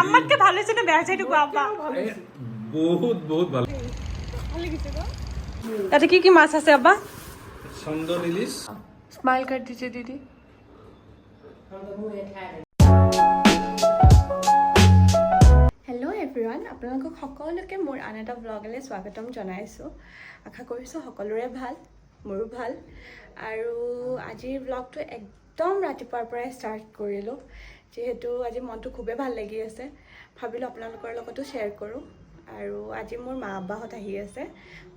আমাতকে ভালো হয়েছে না বেয়া চাইটুকু আব্বা বহুত বহুত ভালো ভালো গেছে গো তাতে কি কি মাছ আছে আব্বা চন্দন ইলিশ স্মাইল कर दीजिए दीदी হেল্ল' এভৰিৱান আপোনালোকক সকলোকে মোৰ আন এটা ব্লগলৈ স্বাগতম জনাইছোঁ আশা কৰিছোঁ সকলোৰে ভাল মোৰো ভাল আৰু আজিৰ ব্লগটো একদম ৰাতিপুৱাৰ পৰাই ষ্টাৰ্ট কৰিলোঁ যিহেতু আজি মনটো খুবেই ভাল লাগি আছে ভাবিলোঁ আপোনালোকৰ লগতো শ্বেয়াৰ কৰোঁ আৰু আজি মোৰ মা আব্বাহঁত আহি আছে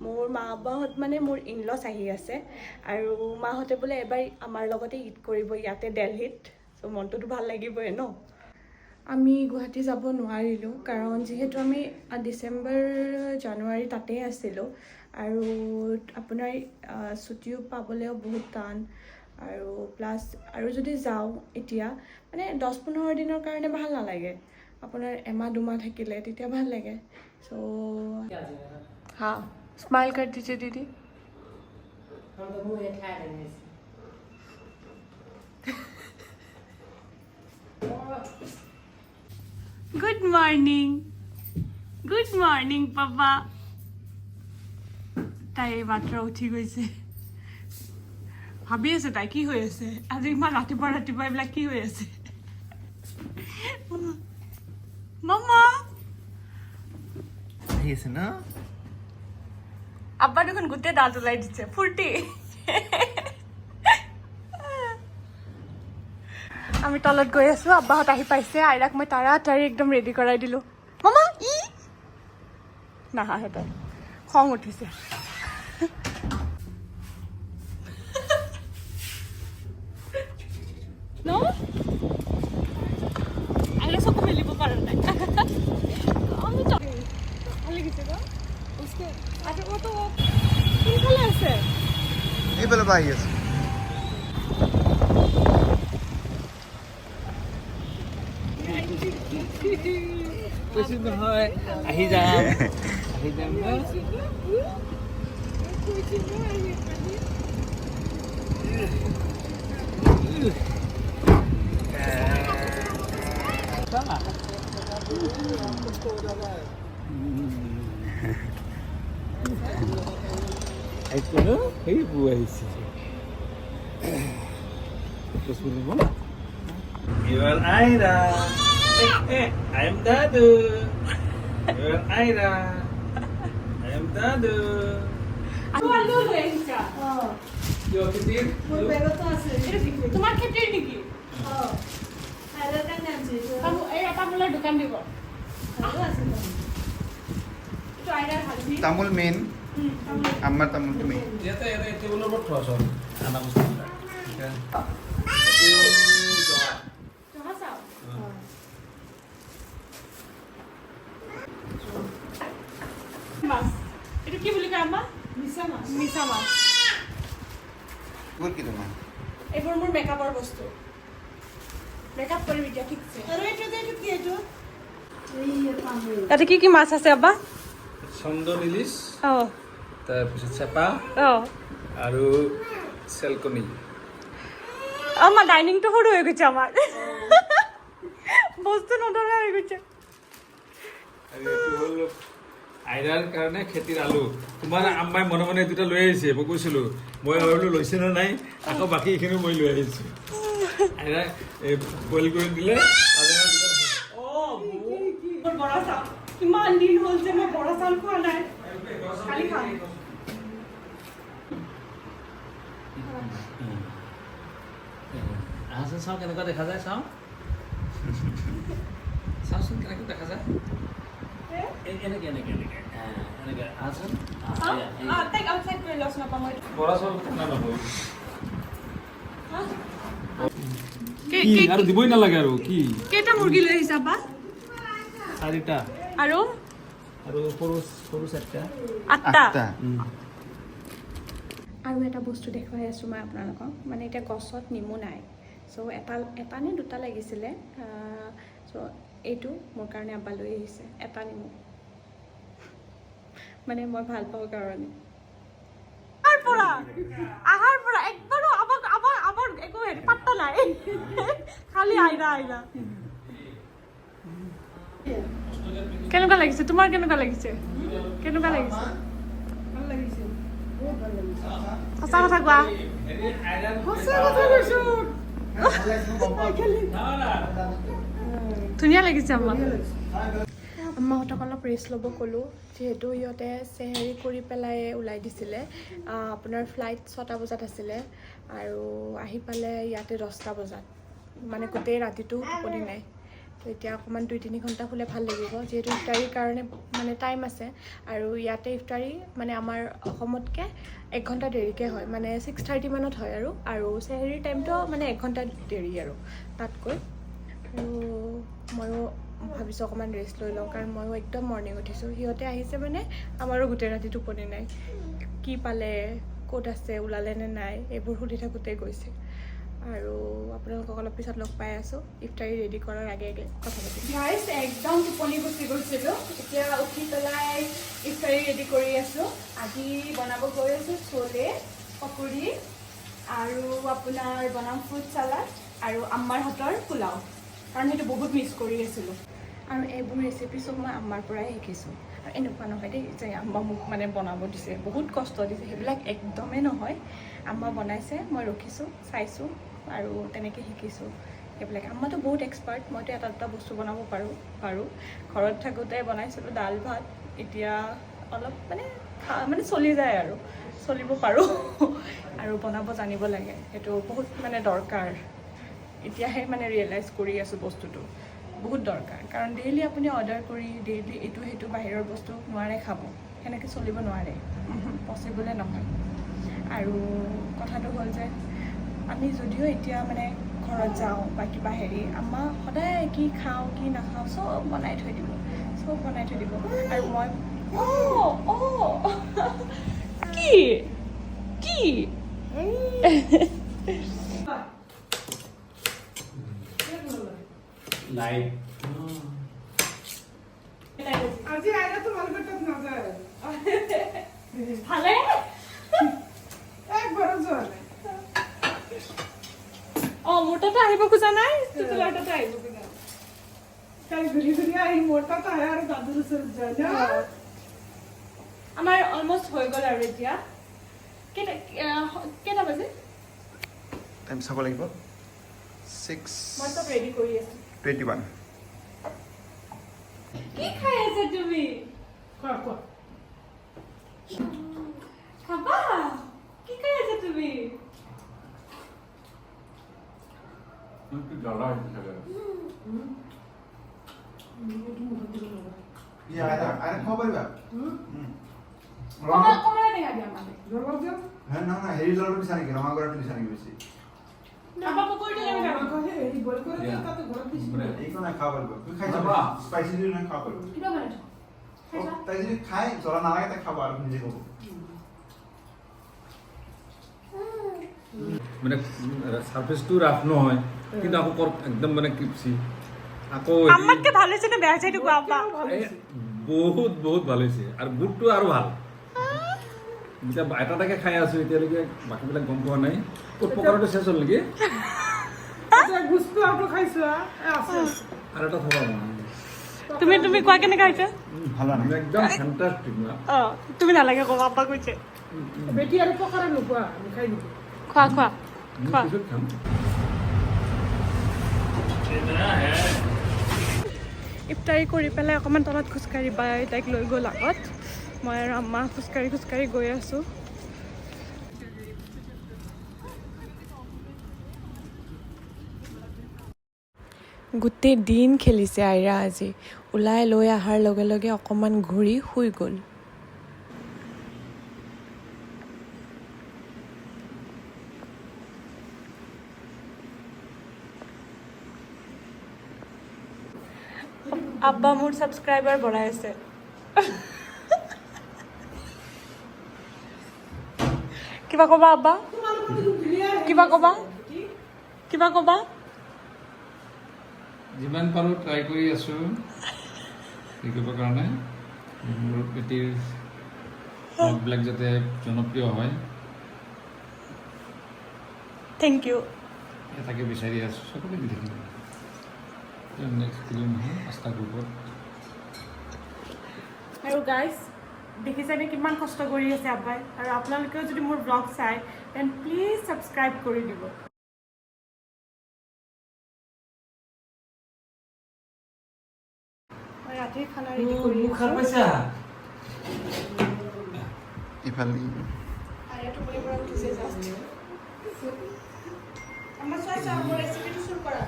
মোৰ মা আব্বাহঁত মানে মোৰ ইনলছ আহি আছে আৰু মাহঁতে বোলে এবাৰ আমাৰ লগতে ঈদ কৰিব ইয়াতে দিল্লীত চ' মনটোতো ভাল লাগিবই ন আমি গুৱাহাটী যাব নোৱাৰিলোঁ কাৰণ যিহেতু আমি ডিচেম্বৰ জানুৱাৰী তাতেই আছিলোঁ আৰু আপোনাৰ ছুটিও পাবলৈও বহুত টান আৰু প্লাছ আৰু যদি যাওঁ এতিয়া মানে 10-15 দিনৰ কাৰণে ভাল নালাগে আপোনাৰ এমাহ দুমাহ থাকিলে তেতিয়া ভাল লাগে চ' হা স্মাইল कर दीजिए दीदी গুড মৰ্নিং পাপা তাই মাত্ৰ উঠি গৈছে ভাবি আছে তাই কি হৈ আছে আজি ইমান ৰাতিপুৱা ৰাতিপুৱা এইবিলাক কি হৈ আছে মামা আহি আছে না আব্বা দেখোন গোটেই দাঁত ওলাই দিছে ফুৰ্তি আমি তলত গৈ আছো আব্বাহঁত আহি পাইছে আইৰাক মই তাড়াতাড়ি একদম ৰেডি কৰাই দিলোঁ মামা ই নাহাহে তাই খং উঠিছে ন আইৰা চকু মেলিব পৰা নাই আমি ভাল লাগিছে ন আচ্ছা ও তো কোনফালে আছে এইফালে পৰা আহি আছে কৈছো নহয় আহি যাম এই বু আহিছে You're Aira. I'm Dadu. You're Aira. I'm Dadu. তোমার ক্ষেত্রে নাকি তামোলের দোকান দিব তামোল মেইন আমাৰ তামোলটো মেইন ইয়াতে টেবুলৰ ওপৰত থোৱা চব খানা বস্তু মাছ এটা কি বুলি কয় আম্মা মিছা মাছ কোন কি তোমাৰ এইবোৰ মোৰ মেকআপৰ বস্তু মেকআপ কৰিম এতিয়া ঠিকছে তাতে কি কি মাছ আছে আব্বা চন্দন ইলিশ অঁ তাৰপিছত চেপা অঁ আৰু চেলকনি আমাৰ ডাইনিংটা সৰু হয়ে গেছে আমাৰ বস্তু নধৰা হয়ে গেছে আৰু এইটো হ'ল আইৰাৰ কাৰণে খেতিৰ আলু তোমাৰ আম্মাই মনে মনে দুটা লৈ আহিছে মই কৈছিলোঁ মই ভাবিলোঁ লৈছে নে নাই আকৌ বাকী এইখিনিও মই লৈ আহিছোঁ আইৰা বইল কৰি দিলে বড়া চাউল কিমান দিন হ'ল যে মই বড়া চাউল খোৱা নাই খালি খাম আহাচোন চাওঁ কেনেকুৱা দেখা যায় চাওঁ চাওঁচোন কেনেকৈ দেখা যায় এনেকৈ আহাচোন তাইক আউটসাইড কৰি লছ নাপাওঁ মই বৰা চাউল না নহয় কি আৰু দিবই নালাগে আৰু কি কেইটা মুৰ্গী লৈ আহিছা বা 4টা আৰু সৰু সৰু 4টা 8টা আৰু এটা বস্তু দেখুৱাই আছোঁ মই আপোনালোকক মানে এতিয়া গছত নেমু নাই চ' এটা নে দুটা লাগিছিলে চ' এইটো মোৰ কাৰণে আব্বা লৈ আহিছে এটা নেমু মানে মই ভাল পাওঁ কাৰণে আহাৰ পৰা একবাৰো আমাৰ একো হেৰি পাত্তা নাই খালি আইৰা কেনেকুৱা লাগিছে তোমাৰ কেনেকুৱা লাগিছে কেনেকুৱা লাগিছে ভাল লাগিছে বহুত ভাল লাগিছে সঁচা কথা কোৱা সঁচা কথা কৈছো ধুনীয়া লাগিছে আমাক ধুনীয়া লাগিছে আম্মাহঁতক অলপ ৰেষ্ট ল'ব ক'লোঁ যিহেতু সিহঁতে চেহেৰি কৰি পেলাই ওলাই দিছিলে আপোনাৰ ফ্লাইট 6টা বজাত আছিলে আৰু আহি পালে ইয়াতে 10টা বজাত মানে গোটেই ৰাতিটো টোপনি নাই তো এতিয়া অকণমান 2-3 ঘণ্টা শুলে ভাল লাগিব যিহেতু ইফতাৰীৰ কাৰণে মানে টাইম আছে আৰু ইয়াতে ইফতাৰী মানে আমাৰ অসমতকৈ 1 ঘণ্টা দেৰিকৈ হয় মানে 6:30 মানত হয় আৰু চেহেৰিৰ টাইমটো মানে 1 ঘণ্টা দেৰি আৰু তাতকৈ আৰু ময়ো ভাবিছোঁ অকণমান ৰেষ্ট লৈ লওঁ কাৰণ ময়ো একদম মৰ্ণিং উঠিছোঁ সিহঁতে আহিছে মানে আমাৰো গোটেই ৰাতি টোপনি নাই কি পালে ক'ত আছে ওলালে নে নাই এইবোৰ সুধি থাকোঁতে গৈছে আৰু আপোনালোকক অলপ পিছত লগ পাই আছোঁ ইফতাৰী ৰেডি কৰাৰ আগে আগে কথা পাতিম গাইছ একদম টোপনি গুচি গৈছিলোঁ এতিয়া উঠি পেলাই ইফতাৰী ৰেডি কৰি আছোঁ আজি বনাব গৈ আছোঁ চলে পকৰি আৰু আপোনাৰ বনাম ফ্ৰুট চালাড আৰু আম্মাৰ হাতৰ পোলাও কাৰণ সেইটো বহুত মিছ কৰি আছিলোঁ আৰু এইবোৰ ৰেচিপি চব মই আম্মাৰ পৰাই শিকিছোঁ আৰু এনেকুৱা নহয় দেই যে আম্মা মোক মানে বনাব দিছে বহুত কষ্ট দিছে সেইবিলাক একদমেই নহয় আম্মা বনাইছে মই ৰখিছোঁ চাইছোঁ আৰু তেনেকৈ শিকিছোঁ সেইবিলাক আম্মাটো বহুত এক্সপাৰ্ট মইতো এটা দুটা বস্তু বনাব পাৰোঁ ঘৰত থাকোঁতে বনাইছিলোঁ দাল ভাত এতিয়া অলপ মানে চলি যায় আৰু চলিব পাৰোঁ আৰু বনাব জানিব লাগে সেইটো বহুত মানে দৰকাৰ এতিয়াহে মানে ৰিয়েলাইজ কৰি আছোঁ বস্তুটো বহুত দৰকাৰ কাৰণ ডেইলি আপুনি অৰ্ডাৰ কৰি ডেইলি এইটো সেইটো বাহিৰৰ বস্তু নোৱাৰে খাব সেনেকৈ চলিব নোৱাৰে পচিবলে নহয় আৰু কথাটো হ'ল যে আমি যদিও এতিয়া মানে ঘৰত যাওঁ বা কিবা হেৰি আম্মা সদায় কি খাওঁ কি নাখাওঁ চব বনাই থৈ দিব আৰু মই কি লাইট আজি আইনা তোমালোকৰ তাত নাযায় ভালে একবাৰো যোৱা নাই মোৰ তাতে আহিব খোজা নাই তোমাৰ তাতে আহিব খোজা তাই ঘূৰি ঘূৰি আহি মোৰ তাত আহে আৰু দাদুৰ ওচৰত যায় ন আমাৰ অলমষ্ট হৈ গ'ল আৰু এতিয়া কেইটা বাজে টাইম চাব লাগিব মই চব ৰেডি কৰি আছোঁ 6:21 কি খাই আছা তুমি কোৱা কোৱা খাবা কি খাই আছা তুমি জ্বলা হৈছে আৰে খাব পাৰিবা কমলা টেঙা দিয়া মানে জলক দিয়ক না হেৰি জলটো দিছা নেকি ৰঙা গড়াটো দিছা নেকি বেছি খাবা পকৰিটো আমি খাম হেৰি বইল কৰি দিওঁ, তাতে ঘৰত দিছোঁ। এইটো নাই খাব পাৰিব তুমি খাই যাবা স্পাইচি যদি নাই খাব পাৰিব কিবা বনাইছো তাই যদি খাই জ্বলা নালাগে তাই খাব আৰু নিজে খাব মানে সারফেসটো রাফ নহয় কিন্তু আকৌ একদম মানে ক্রিপসি আকৌ আমাতকে ভালো হয়েছে না বেয়া চাইটো কোৱা আব্বা বহুত বহুত ভালো হৈছে আৰু গুড়টো আৰু ভাল এতিয়া এটাকে খাই আছো এতিয়ালৈকে বাকীবিলাক গম পোৱা নাই ক'ত পকৰাটো শেষ হ'ল নেকি এতিয়া গুচটো আকৌ খাইছো আছে আৰু এটা থবা তুমি কোৱা কেনেকা হৈছে ভাল নাই একদম ফ্যান্টাস্টিক না তুমি নালাগে ক'বা আব্বা কৈছে বেটি আৰু পকৰা নোপোৱা আমি খাই দিম খোৱা খোৱা পিছত খাম ইফতাৰী কৰি পেলাই অকণমান তলত খোজকাঢ়ি বাই তাইক লৈ গ'ল আগত মই আৰু আম্মা খোজকাঢ়ি গৈ আছোঁ গোটেই দিন খেলিছে আইৰা আজি ওলাই লৈ অহাৰ লগে লগে অকণমান ঘূৰি শুই গ'ল আব্বা মোৰ ছাবস্ক্ৰাইবাৰ বঢ়াই আছে কিবা ক'বা আব্বা কিবা ক'বা যিমান পাৰোঁ ট্ৰাই কৰি আছোঁ শিকিবৰ কাৰণে মোৰ পেটিৰ ব্লগবিলাক যাতে জনপ্ৰিয় হয় থেংক ইউ তাকে বিচাৰি আছোঁ সকলোৱে দি থাকিব নেক্সট ফিল্ম হয় আস্থা গ্ৰুপত আৰু গাইজ দেখিছেনে কিমান কষ্ট কৰি আছে আব্বাই আৰু আপোনালোকেও যদি মোৰ ব্লগ চাই দেন প্লিজ ছাবস্ক্ৰাইব কৰি দিব মই ৰাতিৰ খানা ৰেডি কৰি পাইছা ইফালে আৰে টোপনি পৰা উঠিছে জাষ্ট আম্মা চোৱা মোৰ ৰেচিপিটো শুৰু কৰা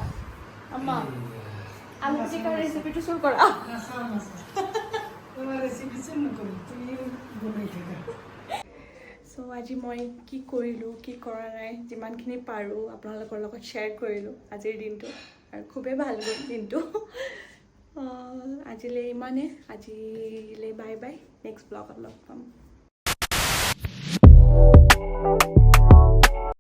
আম্মা আলু পিটিকাৰ ৰেচিপিটো শুৰু কৰা চ' আজি মই কি কৰিলোঁ কি কৰা নাই যিমানখিনি পাৰোঁ আপোনালোকৰ লগত শ্বেয়াৰ কৰিলোঁ আজিৰ দিনটো আৰু খুবেই ভাল গ'ল দিনটো আজিলৈ ইমানে আজিলৈ বাই বাই নেক্সট ব্লগত লগ পাম